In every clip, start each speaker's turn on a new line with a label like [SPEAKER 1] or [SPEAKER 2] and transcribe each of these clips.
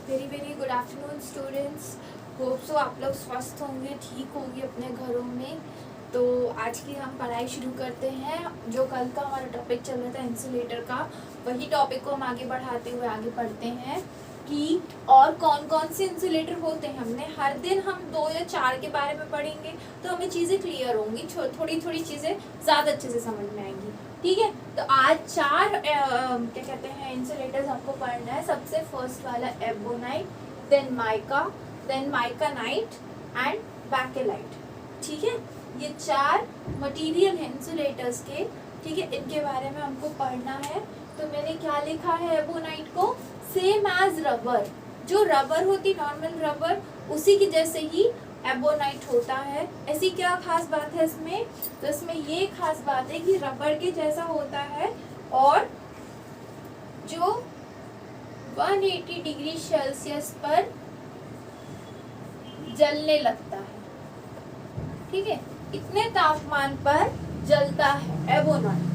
[SPEAKER 1] Very very good afternoon students. Hope so आप लोग स्वस्थ होंगे, ठीक होंगे अपने घरों में। तो आज की हम पढ़ाई शुरू करते हैं। जो कल का हमारा टॉपिक चल रहा था इंसुलेटर का, वही टॉपिक को हम आगे बढ़ाते हुए आगे पढ़ते हैं कि और कौन कौन से इंसुलेटर होते हैं। हमने हर दिन हम 2 या 4 के बारे में पढ़ेंगे तो हमें चीज़ें क्लियर होंगी, थोड़ी थोड़ी चीज़ें ज़्यादा अच्छे से समझ में आएंगी। ठीक है, तो आज 4 क्या कहते हैं इंसुलेटर्स आपको पढ़ना है। सबसे फर्स्ट वाला ebonite, then mica, then micanite and bakelite. ठीक है, ये 4 मटेरियल हैं इंसुलेटर्स के। ठीक है, इनके बारे में हमको पढ़ना है। तो मैंने क्या लिखा है एबोनाइट को, सेम एज रबर। जो रबर होती नॉर्मल रबर, उसी की जैसे ही एबोनाइट होता है। ऐसी क्या खास बात है इसमें, तो इसमें ये खास बात है कि रबर के जैसा होता है और जो 180 डिग्री सेल्सियस पर जलने लगता है। ठीक है, इतने तापमान पर जलता है एबोनाइट,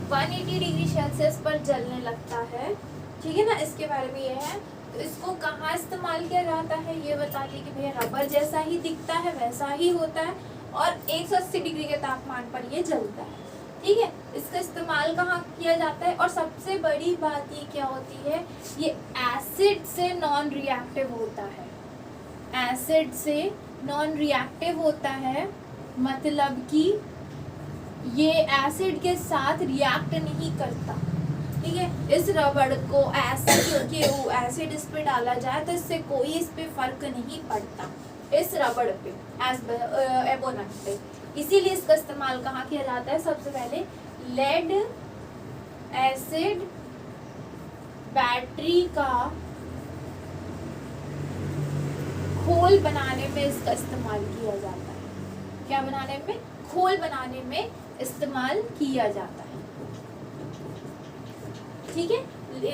[SPEAKER 1] 180 डिग्री सेल्सियस पर जलने लगता है। ठीक है ना, इसके बारे में ये है। तो इसको कहाँ इस्तेमाल किया जाता है ये बता दी कि भैया रबर जैसा ही दिखता है, वैसा ही होता है और 180 डिग्री के तापमान पर ये जलता है। ठीक है, इसका इस्तेमाल कहाँ किया जाता है। और सबसे बड़ी बात ये क्या होती है, ये एसिड से नॉन रिएक्टिव होता है। एसिड से नॉन रिएक्टिव होता है, मतलब कि ये एसिड के साथ रिएक्ट नहीं करता। ठीक है, इस रबड़ को एसिड इस पे डाला जाए तो इससे कोई इस पे फर्क नहीं पड़ता, इस रबड़ पे, एबोनाइट पे। इसीलिए इसका इस्तेमाल कहाँ किया जाता है, सबसे पहले लेड एसिड बैटरी का खोल बनाने में इसका इस्तेमाल किया जाता है। क्या बनाने में, खोल बनाने में इस्तेमाल किया जाता है। ठीक है,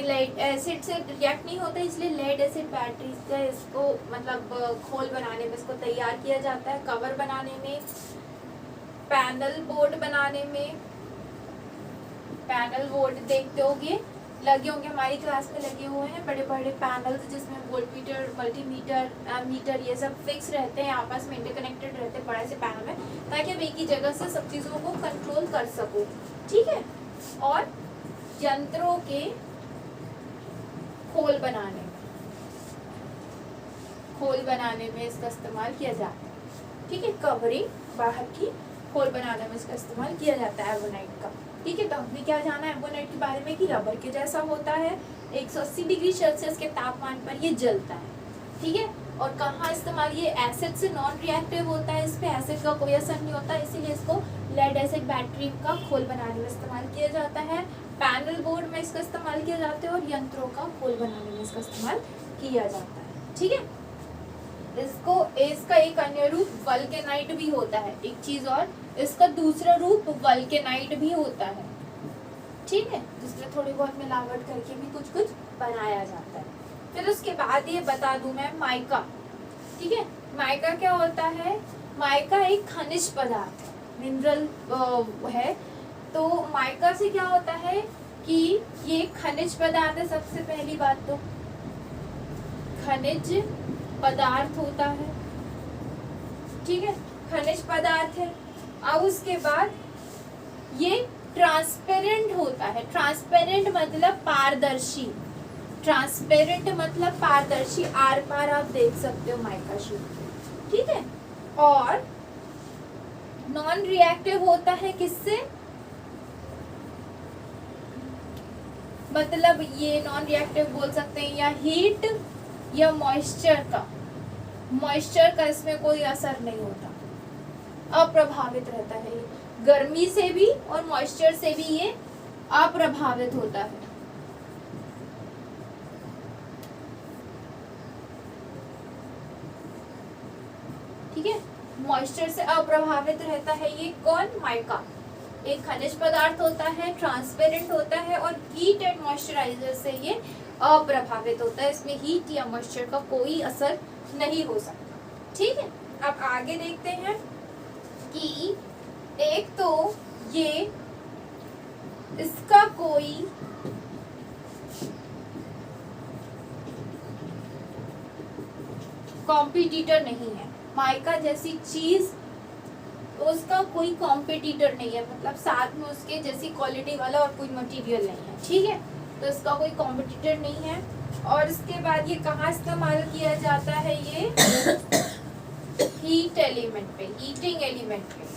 [SPEAKER 1] लेड एसिड से रिएक्ट नहीं होता, इसलिए लेड एसिड बैटरी का इसको मतलब खोल बनाने में इसको तैयार किया जाता है। कवर बनाने में, पैनल बोर्ड बनाने में, पैनल बोर्ड देखते होंगे, लगे होंगे हमारी क्लास में, लगे हुए हैं बड़े बड़े पैनल्स जिसमें वोल्टमीटर, मल्टीमीटर, मीटर ये सब फिक्स रहते हैं, आपस में इंटरकनेक्टेड रहते हैं बड़े से पैनल में, ताकि आप एक ही जगह से सब चीज़ों को कंट्रोल कर सको। ठीक है, और यंत्रों के खोल बनाने में इसका इस्तेमाल किया जाता है। ठीक है, कवरिंग बाहर की खोल बनाने में इसका इस्तेमाल किया जाता है एबोनाइट का। ठीक है, तो हमें क्या जाना है एबोनाइट के बारे में कि रबर के जैसा होता है, 180 डिग्री सेल्सियस के तापमान पर ये जलता है। ठीक है, और कहाँ इस्तेमाल, ये एसिड से नॉन रिएक्टिव होता है, इस पे एसिड का कोई असर नहीं होता, इसीलिए इसको लेड एसिड बैटरी का खोल बनाने में इस्तेमाल किया जाता है। पैनल बोर्ड में इसका इस्तेमाल किया जाता है और यंत्रों का खोल बनाने में इसका इस्तेमाल किया जाता है। ठीक है, इसका एक अन्य रूप वल्केनाइट भी होता है। एक चीज और, इसका दूसरा रूप वल्केनाइट भी होता है। ठीक है, जिसमें थोड़ी बहुत मिलावट करके भी कुछ कुछ बनाया जाता है। फिर उसके बाद ये बता दूं मैं माइका। ठीक है, माइका क्या होता है, माइका एक खनिज पदार्थ है, मिनरल है। तो माइका से क्या होता है कि ये खनिज पदार्थ है। सबसे पहली बात तो खनिज पदार्थ होता है। ठीक है, खनिज पदार्थ है। अब उसके बाद ये ट्रांसपेरेंट होता है। ट्रांसपेरेंट मतलब पारदर्शी, ट्रांसपेरेंट मतलब पारदर्शी, आर पार आप देख सकते हो माइका शीट। ठीक है, और नॉन रिएक्टिव होता है किससे, मतलब ये नॉन रिएक्टिव बोल सकते हैं या हीट या मॉइस्चर का इसमें कोई असर नहीं होता, अप्रभावित रहता है। गर्मी से भी और मॉइस्चर से भी ये अप्रभावित होता है। ठीक है, मॉइस्चर से अप्रभावित रहता है ये कौन, माइका। एक खनिज पदार्थ होता है, ट्रांसपेरेंट होता है और हीट एंड मॉइस्चराइजर से ये अप्रभावित होता है। इसमें हीट या मॉइस्चर का कोई असर नहीं हो सकता। ठीक है, अब आगे देखते हैं कि एक तो ये इसका कोई कॉम्पिटिटर नहीं है। माइका जैसी चीज उसका कोई कॉम्पिटिटर नहीं है, मतलब साथ में उसके जैसी क्वालिटी वाला और कोई मटेरियल नहीं है, ठीक है। तो इसका कोई कॉम्पिटिटर नहीं है। और इसके बाद ये कहाँ इस्तेमाल किया जाता है, ये हीट एलिमेंट पे, हीटिंग एलिमेंट पे।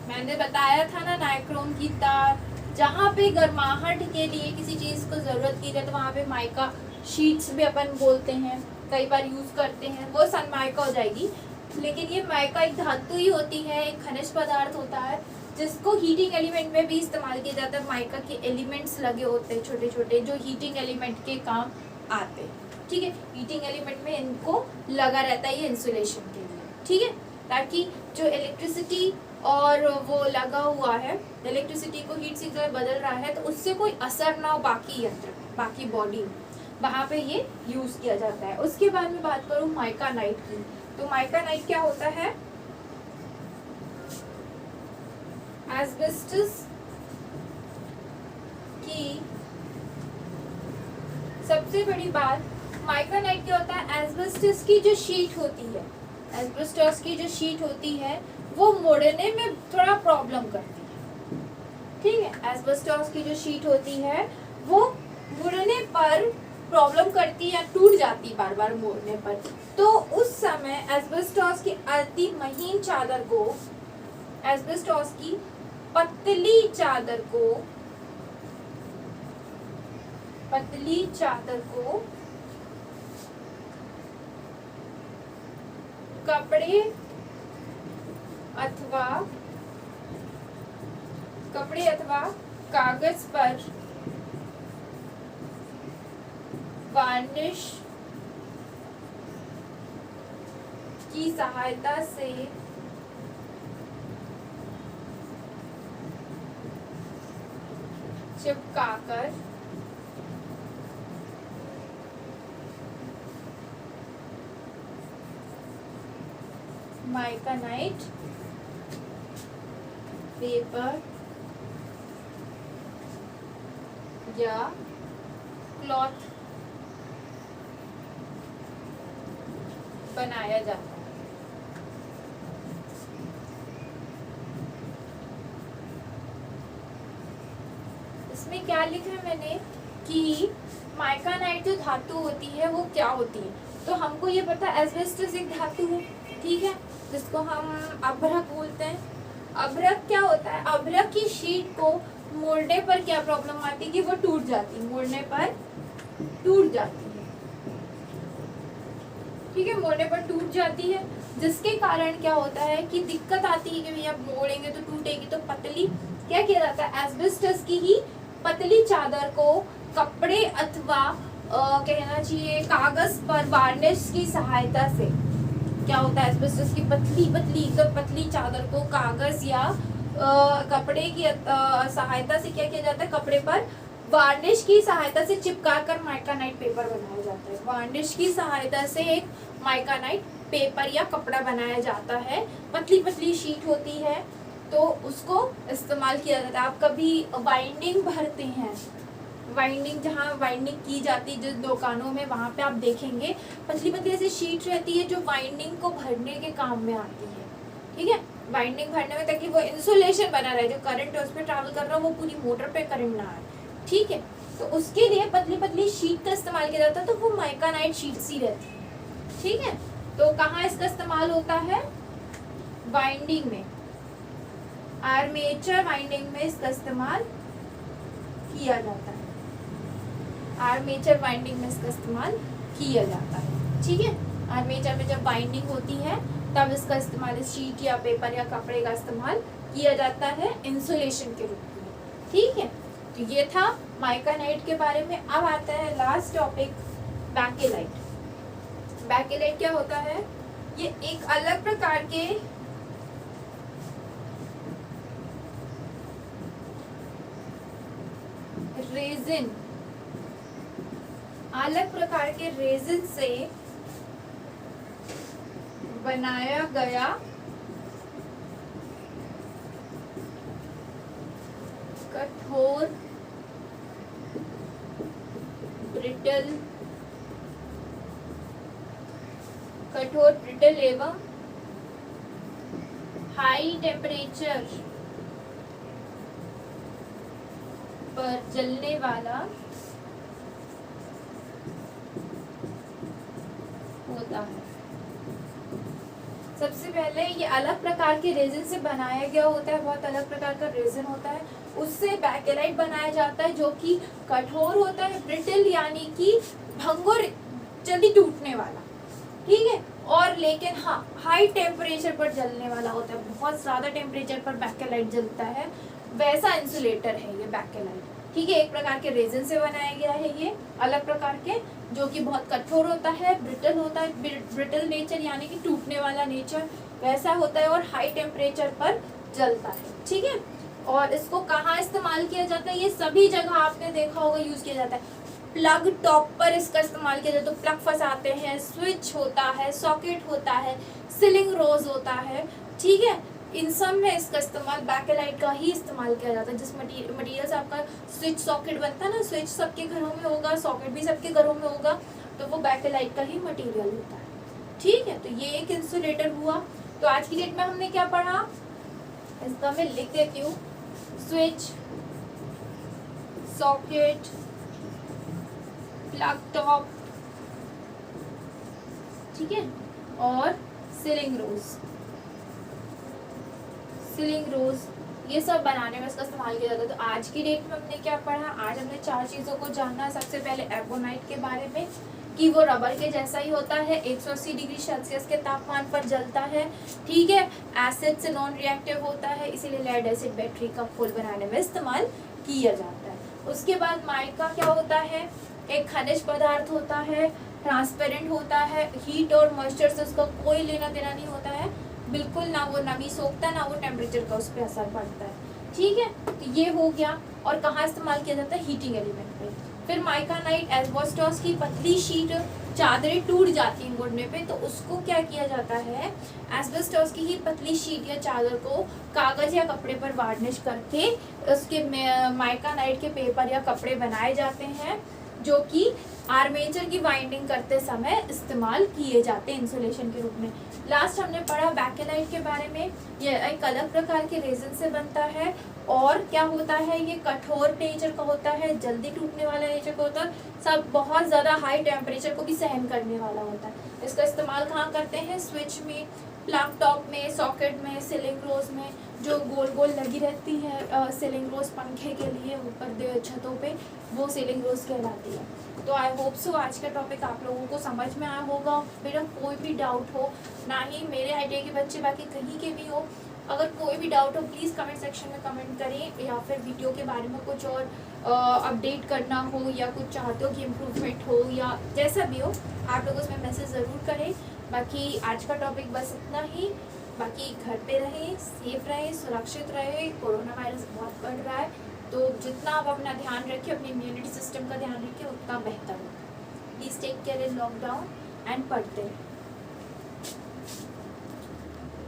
[SPEAKER 1] मैंने बताया था ना नाइक्रोम की तार, जहाँ पे गर्माहट के लिए किसी चीज को जरूरत की है तो वहाँ पे माइका शीट्स भी अपन बोलते हैं, कई बार यूज करते हैं, वो सन माइका हो जाएगी। लेकिन ये माइका एक धातु ही होती है, एक खनिज पदार्थ होता है जिसको हीटिंग एलिमेंट में भी इस्तेमाल किया जाता है। माइका के एलिमेंट्स लगे होते हैं छोटे छोटे जो हीटिंग एलिमेंट के काम आते हैं, ठीक है। हीटिंग एलिमेंट में इनको लगा रहता है ये इंसुलेशन के लिए, ठीक है, ताकि जो इलेक्ट्रिसिटी और वो लगा हुआ है, इलेक्ट्रिसिटी को हीट सिग्नल बदल रहा है तो उससे कोई असर ना हो बाकी यंत्र, बाकी बॉडी, वहाँ पे ये यूज किया जाता है। उसके बाद में बात करूँ माइकानाइट की, तो माइकानाइट क्या होता है, एस्बेस्टस की सबसे बड़ी बात, माइकानाइट क्या होता है, एस्बेस्टस की जो शीट होती है, एस्बेस्टस की जो शीट होती है वो मोड़ने में थोड़ा प्रॉब्लम करती है, ठीक है। एस्बेस्टस की जो शीट होती है वो मुड़ने पर प्रॉब्लम करती है या टूट जाती बार बार मोड़ने पर। तो उस समय एस्बेस्टस की अति महीन चादर को, एस्बेस्टस की पतली चादर को, पतली चादर को कपड़े अथवा कागज पर वार्निश की सहायता से चिपकाकर माइकानाइट पेपर या क्लॉथ बनाया जाता है। इसमें क्या लिखा है मैंने कि माइकानाइट जो धातु होती है वो क्या होती है, तो हमको ये पता है एस्बेस्टस एक धातु है, ठीक है, जिसको हम अभ्रक बोलते हैं। अभ्रक क्या होता है, अभ्रक की शीट को मोड़ने पर क्या प्रॉब्लम आती है कि वो टूट जाती है, मोड़ने पर टूट जाती है, ठीक है, मोड़ने पर टूट जाती है, जिसके कारण क्या होता है कि दिक्कत आती है कि भैया मोड़ेंगे तो टूटेगी। तो पतली क्या किया जाता है, एस्बेस्टस की ही पतली चादर को कपड़े अथवा कहना चाहिए कागज पर वार्निश की सहायता से, क्या होता है एस्बेस्टस की पतली पतली एकदम पतली चादर को कागज या कपड़े की सहायता से क्या किया जाता है, कपड़े पर वार्निश की सहायता से चिपका कर माइकानाइट पेपर बनाया जाता है। वार्निश की सहायता से एक माइकानाइट पेपर या कपड़ा बनाया जाता है, पतली पतली शीट होती है तो उसको इस्तेमाल किया जाता है। आप कभी वाइंडिंग भरते हैं, वाइंडिंग जहाँ वाइंडिंग की जाती है जिस दुकानों में, वहाँ पे आप देखेंगे पतली पतली ऐसी शीट रहती है जो वाइंडिंग को भरने के काम में आती है, ठीक है, वाइंडिंग भरने में, ताकि वो इंसुलेशन बना रहे, जो करंट है उस पर ट्रैवल कर रहा है वो पूरी मोटर पे करंट ना आए, ठीक है। तो उसके लिए पतली पतली शीट का इस्तेमाल किया जाता है, तो वो माइकानाइट शीट सी रहती है, ठीक है। तो कहाँ इसका इस्तेमाल होता है, वाइंडिंग में, आर्मेचर वाइंडिंग में इसका इस्तेमाल किया जाता है, आर्मेचर वाइंडिंग में इसका इस्तेमाल किया जाता है, ठीक है। आर्मेचर में जब वाइंडिंग होती है तब इसका इस्तेमाल शीट या पेपर या कपड़े का इस्तेमाल किया जाता है इंसुलेशन के रूप में, ठीक है। तो ये था माइकानाइट के बारे में। अब आता है लास्ट टॉपिक, बैकेलाइट। बैकेलाइट क्या होता है, ये एक अलग प्रकार के रेजिन, अलग प्रकार के रेजिन से बनाया गया कठोर, ब्रिटल कठोर, ब्रिटल एवं हाई टेम्परेचर पर जलने वाला होता है। सबसे पहले ये अलग प्रकार के रेजिन से बनाया गया होता है, बहुत अलग प्रकार का रेजिन होता है, उससे बैकेलाइट बनाया जाता है जो कि कठोर होता है, ब्रिटल यानी कि भंगुर, जल्दी टूटने वाला, ठीक है। और लेकिन हाँ, हाई टेम्परेचर पर जलने वाला होता है, बहुत ज्यादा टेम्परेचर पर बैकेलाइट जलता है, वैसा इंसुलेटर है ये बैकेलाइट, ठीक है। एक प्रकार के रेजिन से बनाया गया है ये, अलग प्रकार के, जो कि बहुत कठोर होता है, ब्रिटल होता है, ब्रिटल नेचर यानी कि टूटने वाला नेचर वैसा होता है, और हाई टेम्परेचर पर जलता है, ठीक है। और इसको कहाँ इस्तेमाल किया जाता है, ये सभी जगह आपने देखा होगा यूज किया जाता है। प्लग टॉप पर इसका इस्तेमाल किया जाता है, तो प्लग फंसाते हैं, स्विच होता है, सॉकेट होता है, सीलिंग रोज होता है, ठीक है। इन सब में इसका इस्तेमाल बैकेलाइट का ही इस्तेमाल किया जाता है। जिस मटेरियल से आपका स्विच सॉकेट बनता है ना, स्विच सबके घरों में होगा, सॉकेट भी सबके घरों में होगा, तो वो बैकेलाइट का ही मटेरियल होता है, ठीक है। तो ये एक इंसुलेटर हुआ। तो आज की डेट में हमने क्या पढ़ा, इसका मैं लिख देती हूँ, स्विच, सॉकेट, प्लग टॉप, ठीक है, और सीलिंग रोज, ये सब बनाने में इसका इस्तेमाल किया जाता है। तो आज की डेट में हमने क्या पढ़ा, आज हमने 4 चीजों को जानना। सबसे पहले एबोनाइट के बारे में, कि वो रबर के जैसा ही होता है, 180 डिग्री सेल्सियस के तापमान पर जलता है, ठीक है। एसिड से नॉन रिएक्टिव होता है, इसीलिए लेड एसिड बैटरी का फूल बनाने में इस्तेमाल किया जाता है। उसके बाद माइका क्या होता है, एक खनिज पदार्थ होता है, ट्रांसपेरेंट होता है, हीट और मॉइस्चर से उसका कोई लेना देना नहीं होता है, बिल्कुल ना वो नमी सोखता है, ना वो टेम्परेचर का उस पर असर पड़ता है, ठीक है। तो ये हो गया। और कहाँ इस्तेमाल किया जाता है, हीटिंग एलिमेंट पे। फिर माइकानाइट, एस्बेस्टॉस की पतली शीट, चादरें टूट जाती हैं मुड़ने पे, तो उसको क्या किया जाता है, एस्बेस्टॉस की ही पतली शीट या चादर को कागज या कपड़े पर वार्निश करके उसके माइकानाइट के पेपर या कपड़े बनाए जाते हैं, जो कि आर्मेचर की वाइंडिंग करते समय इस्तेमाल किए जाते हैं इंसुलेशन के रूप में। लास्ट हमने पढ़ा बैकेलाइट के बारे में, ये एक अलग प्रकार के रेजिन से बनता है, और क्या होता है, ये कठोर नेचर का होता है, जल्दी टूटने वाला नेचर का होता है, सब बहुत ज़्यादा हाई टेम्परेचर को भी सहन करने वाला होता है। इसका इस्तेमाल कहाँ करते हैं, स्विच में, प्लग टॉप में, सॉकेट में, सीलिंग रोज में, जो गोल गोल लगी रहती है सीलिंग रोज पंखे के लिए ऊपर छतों पे, वो सीलिंग रोज कहलाती है। तो आई होप सो आज का टॉपिक आप लोगों को समझ में आया होगा। मेरा कोई भी डाउट हो, ना ही मेरे आइडिया के बच्चे बाकी कहीं के भी हो, अगर कोई भी डाउट हो प्लीज़ कमेंट सेक्शन में कमेंट करें, या फिर वीडियो के बारे में कुछ और अपडेट करना हो, या कुछ चाहते हो कि इम्प्रूवमेंट हो, या जैसा भी हो, आप लोग उसमें मैसेज ज़रूर करें। बाकी आज का टॉपिक बस इतना ही। बाकी घर पे रहें, सेफ रहें, सुरक्षित रहें, कोरोना वायरस बहुत बढ़ रहा है, तो जितना आप अपना ध्यान रखें, अपने इम्यूनिटी सिस्टम का ध्यान रखें, उतना बेहतर होगा। Please take care in lockdown and पढ़ते हैं।